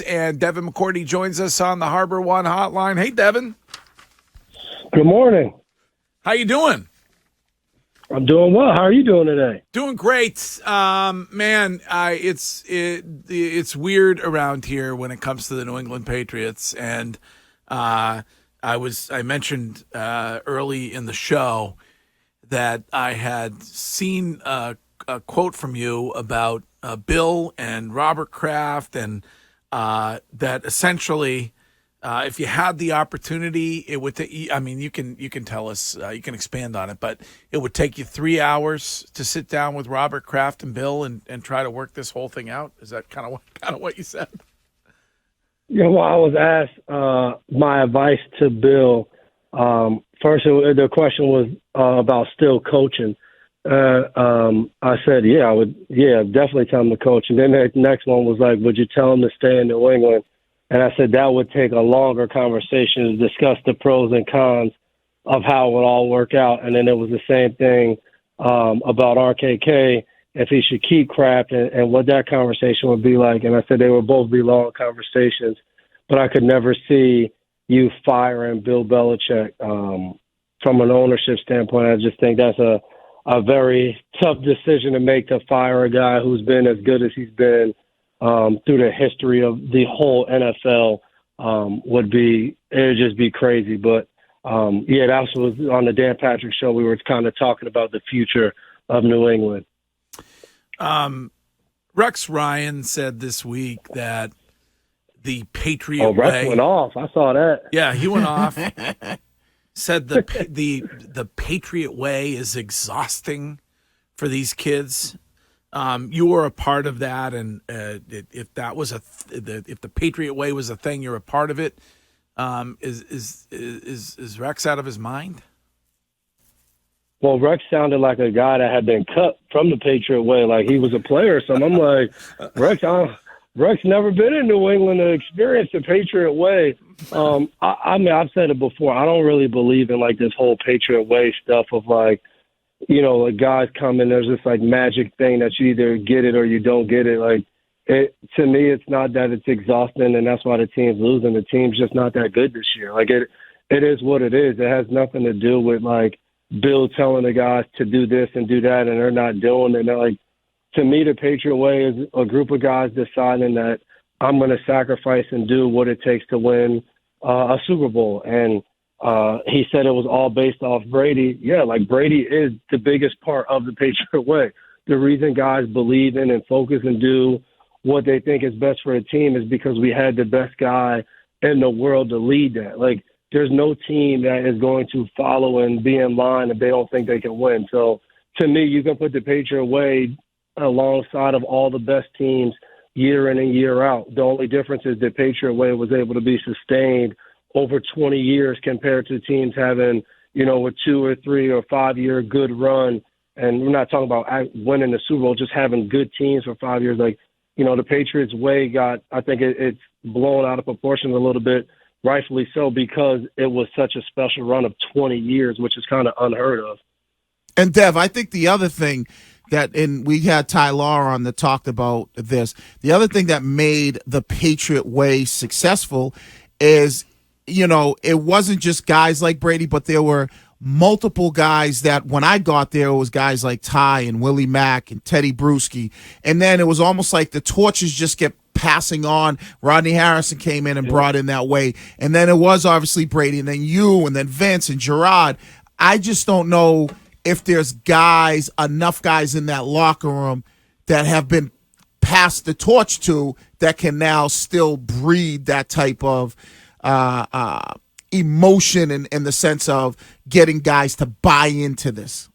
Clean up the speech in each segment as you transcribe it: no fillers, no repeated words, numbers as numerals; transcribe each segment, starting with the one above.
And Devin McCourty joins us on the Harbor One hotline. Hey, Devin. Good morning. How you doing? I'm doing well. How are you doing today? Doing great, man. It's weird around here when it comes to the New England Patriots, and I mentioned early in the show that I had seen a quote from you about Bill and Robert Kraft, and that essentially, if you had the opportunity, it would. You can tell us, you can expand on it, but it would take you 3 hours to sit down with Robert Kraft and Bill and try to work this whole thing out. Is that kind of what you said? Yeah. Well, I was asked my advice to Bill. First, the question was about still coaching. I said, I would, definitely tell him to coach. And then the next one was like, would you tell him to stay in New England? And I said that would take a longer conversation to discuss the pros and cons of how it would all work out. And then it was the same thing about RKK, if he should keep Kraft and what that conversation would be like. And I said they would both be long conversations, but I could never see you firing Bill Belichick. From an ownership standpoint, I just think that's a very tough decision to make, to fire a guy who's been as good as he's been through the history of the whole NFL. It would just be crazy. But that was on the Dan Patrick Show. We were kind of talking about the future of New England. Rex Ryan said this week that the Patriot Way. Way. Rex went off. I saw that. Yeah, he went off. Said the Patriot Way is exhausting for these kids. You were a part of that, and if that was if the Patriot Way was a thing, you're a part of it. Is Rex out of his mind? Well, Rex sounded like a guy that had been cut from the Patriot Way, like he was a player or something. I'm like, Rex never been in New England to experience the Patriot Way. I've said it before. I don't really believe in like this whole Patriot Way stuff of like, like guys come in, there's this like magic thing that you either get it or you don't get it. Like to me, it's not that it's exhausting and that's why the team's losing. The team's just not that good this year. Like it is what it is. It has nothing to do with like Bill telling the guys to do this and do that and they're not doing it. And like, to me, the Patriot Way is a group of guys deciding that I'm going to sacrifice and do what it takes to win a Super Bowl. And he said it was all based off Brady. Yeah, like Brady is the biggest part of the Patriot Way. The reason guys believe in and focus and do what they think is best for a team is because we had the best guy in the world to lead that. Like, there's no team that is going to follow and be in line if they don't think they can win. So, to me, you can put the Patriot Way alongside of all the best teams year in and year out. The only difference is the Patriot Way was able to be sustained over 20 years compared to teams having, a 2 or 3 or 5 year good run. And we're not talking about winning the Super Bowl, just having good teams for 5 years. Like, the Patriots Way I think it's blown out of proportion a little bit, rightfully so, because it was such a special run of 20 years, which is kind of unheard of. And Dev, I think the other thing and we had Ty Law on that talked about this. The other thing that made the Patriot Way successful is, it wasn't just guys like Brady, but there were multiple guys that when I got there, it was guys like Ty and Willie Mack and Teddy Bruschi. And then it was almost like the torches just kept passing on. Rodney Harrison came in and brought in that way. And then it was obviously Brady, and then you, and then Vince and Gerard. I just don't know if there's enough guys in that locker room that have been passed the torch to that can now still breed that type of emotion in the sense of getting guys to buy into this.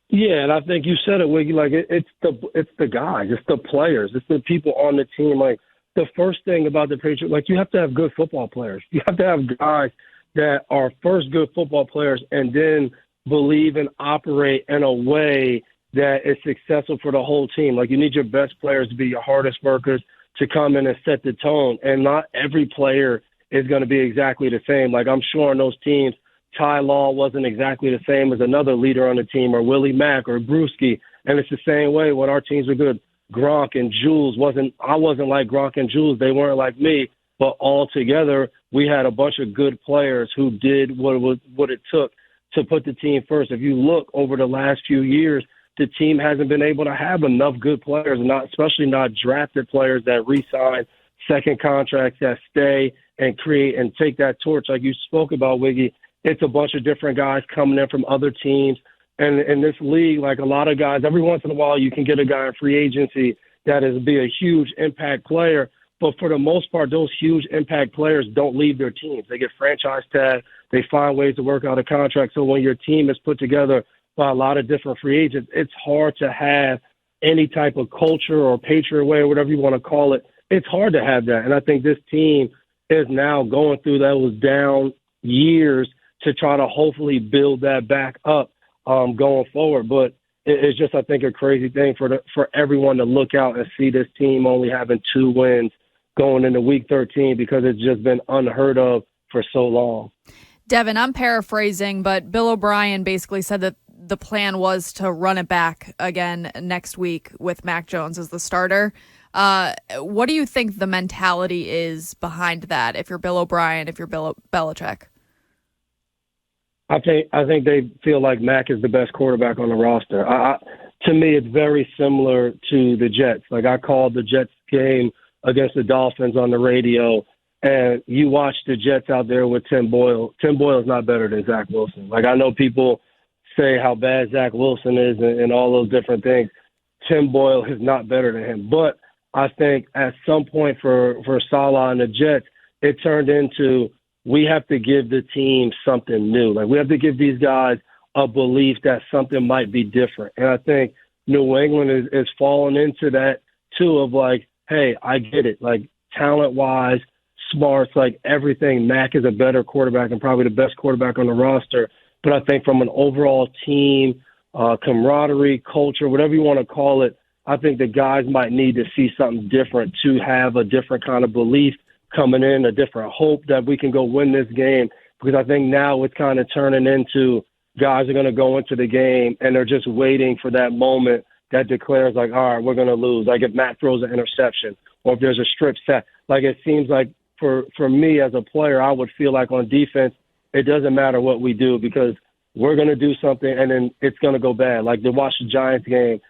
Yeah, and I think you said it, Wiggy. Like it's the guys, it's the players, it's the people on the team. Like the first thing about the Patriots, like you have to have good football players. You have to have guys that are first good football players and then believe and operate in a way that is successful for the whole team. Like you need your best players to be your hardest workers, to come in and set the tone. And not every player is going to be exactly the same. Like I'm sure on those teams, Ty Law wasn't exactly the same as another leader on the team, or Willie Mack or Bruschi. And it's the same way when our teams are good. Gronk and Jules I wasn't like Gronk and Jules. They weren't like me, but all together we had a bunch of good players who did what it took to put the team first. If you look over the last few years, the team hasn't been able to have enough good players, especially not drafted players that re-sign second contracts, that stay and create and take that torch like you spoke about, Wiggy. It's a bunch of different guys coming in from other teams. And in this league, like a lot of guys, every once in a while you can get a guy in free agency that is be a huge impact player. But for the most part, those huge impact players don't leave their teams. They get franchise tag. They find ways to work out a contract. So when your team is put together by a lot of different free agents, it's hard to have any type of culture or Patriot Way or whatever you want to call it. It's hard to have that. And I think this team is now going through those down years to try to hopefully build that back up going forward. But it's just, I think, a crazy thing for everyone to look out and see this team only having 2 wins going into Week 13 because it's just been unheard of for so long. Devin, I'm paraphrasing, but Bill O'Brien basically said that the plan was to run it back again next week with Mac Jones as the starter. What do you think the mentality is behind that if you're Bill O'Brien, if you're Bill Belichick? I think they feel like Mac is the best quarterback on the roster. To me, it's very similar to the Jets. Like, I called the Jets game against the Dolphins on the radio, and you watch the Jets out there with Tim Boyle. Tim Boyle is not better than Zach Wilson. Like, I know people say how bad Zach Wilson is and all those different things. Tim Boyle is not better than him. But I think at some point for Salah and the Jets, it turned into we have to give the team something new. Like, we have to give these guys a belief that something might be different. And I think New England is falling into that, too, of like, hey, I get it. Like, talent-wise, smarts, like everything, Mac is a better quarterback and probably the best quarterback on the roster. But I think from an overall team, camaraderie, culture, whatever you want to call it, I think the guys might need to see something different to have a different kind of belief coming in, a different hope that we can go win this game. Because I think now it's kind of turning into guys are going to go into the game and they're just waiting for that moment that declares, like, all right, we're going to lose. Like if Matt throws an interception or if there's a strip sack. Like it seems like for me as a player, I would feel like on defense, it doesn't matter what we do because we're going to do something and then it's going to go bad. Like to watch the Giants game,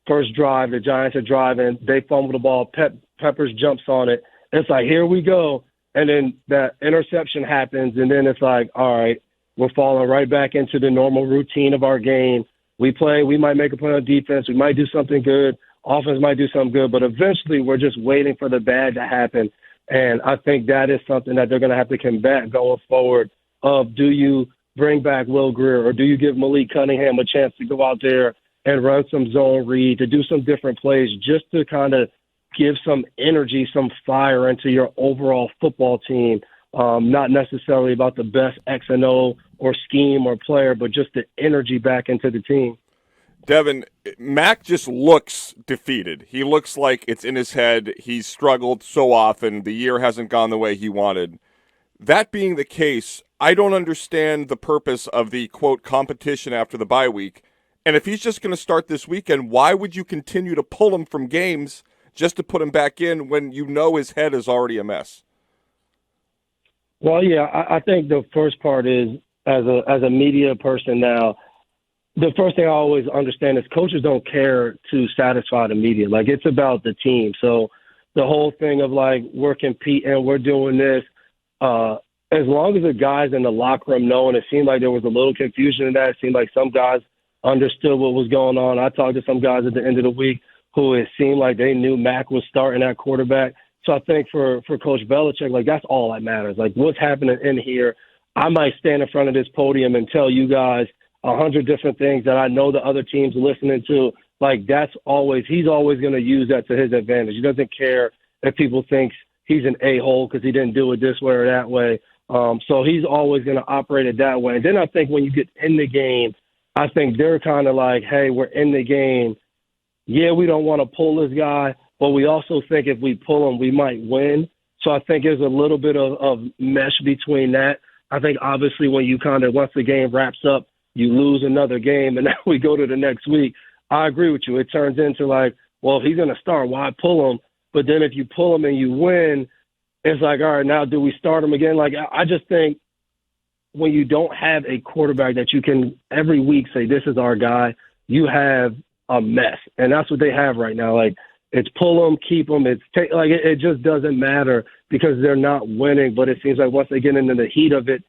first drive, the Giants are driving, they fumble the ball, Peppers jumps on it. It's like, here we go. And then that interception happens, and then it's like, all right, we're falling right back into the normal routine of our game. We play, we might make a play on defense, we might do something good, offense might do something good, but eventually we're just waiting for the bad to happen. And I think that is something that they're going to have to combat going forward of do you bring back Will Grier or do you give Malik Cunningham a chance to go out there and run some zone read, to do some different plays just to kind of give some energy, some fire into your overall football team, not necessarily about the best X and O or scheme or player, but just the energy back into the team. Devin, Mac just looks defeated. He looks like it's in his head. He's struggled so often. The year hasn't gone the way he wanted. That being the case, I don't understand the purpose of the, quote, competition after the bye week. And if he's just going to start this weekend, why would you continue to pull him from games just to put him back in when you know his head is already a mess? Well, yeah, I think the first part is, as a media person now, the first thing I always understand is coaches don't care to satisfy the media. Like, it's about the team. So the whole thing of, like, we're competing, we're doing this, as long as the guys in the locker room know, and it seemed like there was a little confusion in that. It seemed like some guys understood what was going on. I talked to some guys at the end of the week who it seemed like they knew Mac was starting at quarterback. So I think for Coach Belichick, like, that's all that matters. Like, what's happening in here, I might stand in front of this podium and tell you guys 100 different things that I know the other teams are listening to. Like, he's always going to use that to his advantage. He doesn't care if people think he's an a-hole because he didn't do it this way or that way. So he's always going to operate it that way. And then I think when you get in the game, I think they're kind of like, hey, we're in the game. Yeah, we don't want to pull this guy, but we also think if we pull him, we might win. So I think there's a little bit of mesh between that. I think obviously when you kind of, once the game wraps up, you lose another game and now we go to the next week. I agree with you. It turns into like, well, if he's going to start, why pull him? But then if you pull him and you win, it's like, all right, now do we start him again? Like, I just think when you don't have a quarterback that you can every week say, this is our guy, you have a mess. And that's what they have right now. Like, it's pull them, keep them. It just doesn't matter because they're not winning. But it seems like once they get into the heat of it,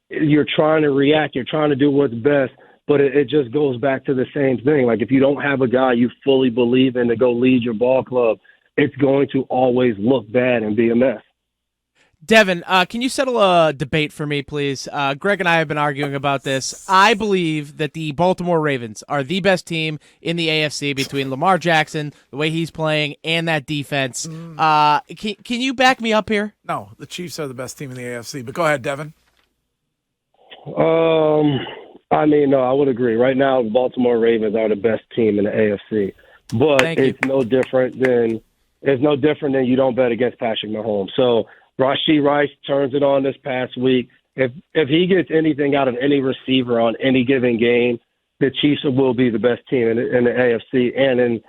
you're trying to react. You're trying to do what's best. But it just goes back to the same thing. Like, if you don't have a guy you fully believe in to go lead your ball club, it's going to always look bad and be a mess. Devin, can you settle a debate for me, please? Greg and I have been arguing about this. I believe that the Baltimore Ravens are the best team in the AFC between Lamar Jackson, the way he's playing, and that defense. Can you back me up here? No, the Chiefs are the best team in the AFC. But go ahead, Devin. I mean, no, I would agree. Right now, the Baltimore Ravens are the best team in the AFC. But it's no different than you don't bet against Patrick Mahomes. So Rashee Rice turns it on this past week. If he gets anything out of any receiver on any given game, the Chiefs will be the best team in the AFC. And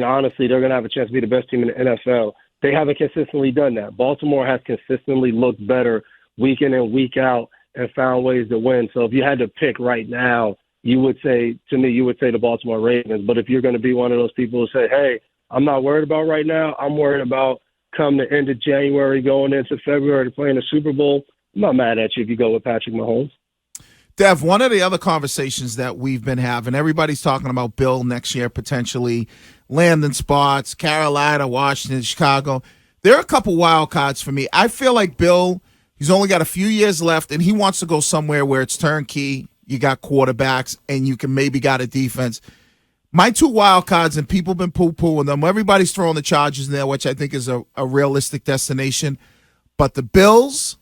honestly, they're going to have a chance to be the best team in the NFL. They haven't consistently done that. Baltimore has consistently looked better week in and week out and found ways to win. So if you had to pick right now, you would say the Baltimore Ravens. But if you're going to be one of those people who say, hey, I'm not worried about right now, I'm worried about come the end of January, going into February to playing the Super Bowl, I'm not mad at you if you go with Patrick Mahomes. Dev, one of the other conversations that we've been having, everybody's talking about Bill next year potentially landing spots, Carolina, Washington, Chicago. There are a couple wild cards for me. I feel like Bill, he's only got a few years left, and he wants to go somewhere where it's turnkey, you got quarterbacks, and you can maybe got a defense. My two wild cards, and people have been poo-pooing them. Everybody's throwing the Chargers in there, which I think is a realistic destination. But the Bills...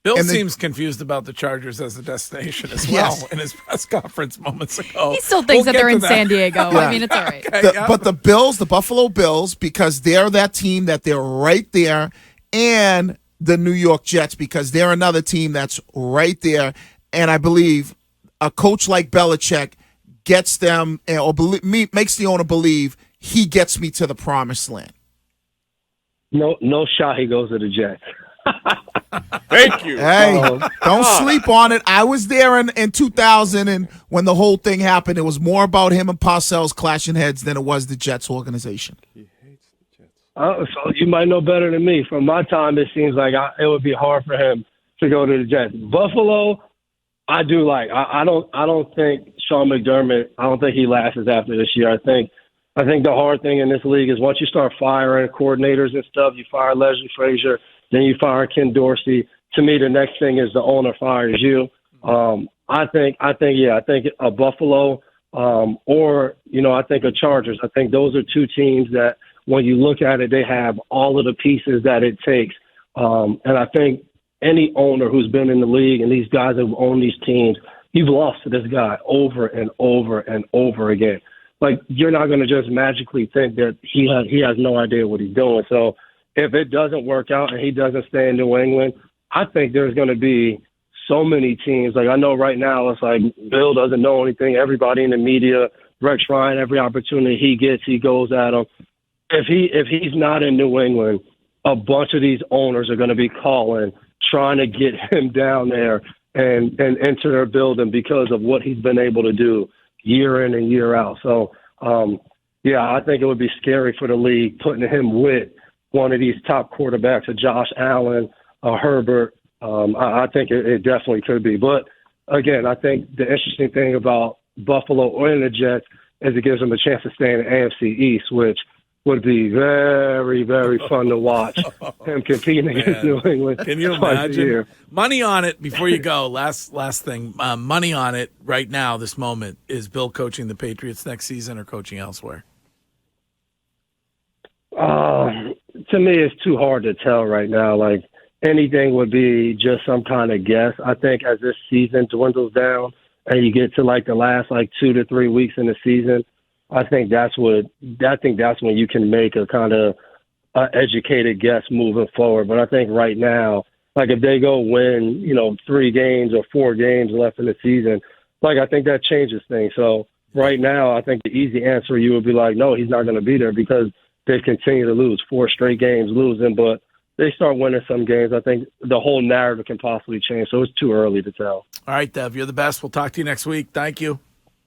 Bill seems confused about the Chargers as a destination as well in his press conference moments ago. He still thinks that they're in San Diego. Yeah. I mean, it's all right. But the Bills, the Buffalo Bills, because they're that team that they're right there, and the New York Jets, because they're another team that's right there. And I believe a coach like Belichick gets them, makes the owner believe he gets me to the promised land. No shot he goes to the Jets. Thank you. Hey, don't sleep on it. I was there in 2000, and when the whole thing happened, it was more about him and Parcells clashing heads than it was the Jets organization. He hates the Jets. So you might know better than me. From my time, it seems like it would be hard for him to go to the Jets. Buffalo, I do like. I don't think Sean McDermott, I don't think he lasts after this year. I think the hard thing in this league is once you start firing coordinators and stuff, you fire Leslie Frazier, then you fire Ken Dorsey. To me, the next thing is the owner fires you. I think a Buffalo or I think a Chargers. I think those are two teams that when you look at it, they have all of the pieces that it takes. And I think any owner who's been in the league and these guys who own these teams, you've lost to this guy over and over and over again. Like, you're not going to just magically think that he has no idea what he's doing. So if it doesn't work out and he doesn't stay in New England, I think there's going to be so many teams. Like, I know right now it's like Bill doesn't know anything. Everybody in the media, Rex Ryan, every opportunity he gets, he goes at him. If he's not in New England, a bunch of these owners are going to be calling, trying to get him down there and enter their building because of what he's been able to do year in and year out. So, I think it would be scary for the league putting him with one of these top quarterbacks, a Josh Allen, a Herbert. I think it definitely could be. But, again, I think the interesting thing about Buffalo or the Jets is it gives them a chance to stay in the AFC East, which would be very, very fun to watch him competing against New England. Can you imagine? Money on it before you go. Last thing. Money on it right now, this moment. Is Bill coaching the Patriots next season or coaching elsewhere? To me, it's too hard to tell right now. Like, anything would be just some kind of guess. I think as this season dwindles down and you get to like the last 2 to 3 weeks in the season, I think that's when you can make a kind of educated guess moving forward. But I think right now, like if they go win, 3 games or 4 games left in the season, like I think that changes things. So right now, I think the easy answer you would be like, no, he's not going to be there because they continue to lose 4 straight games losing. But they start winning some games, I think the whole narrative can possibly change. So it's too early to tell. All right, Dev, you're the best. We'll talk to you next week. Thank you.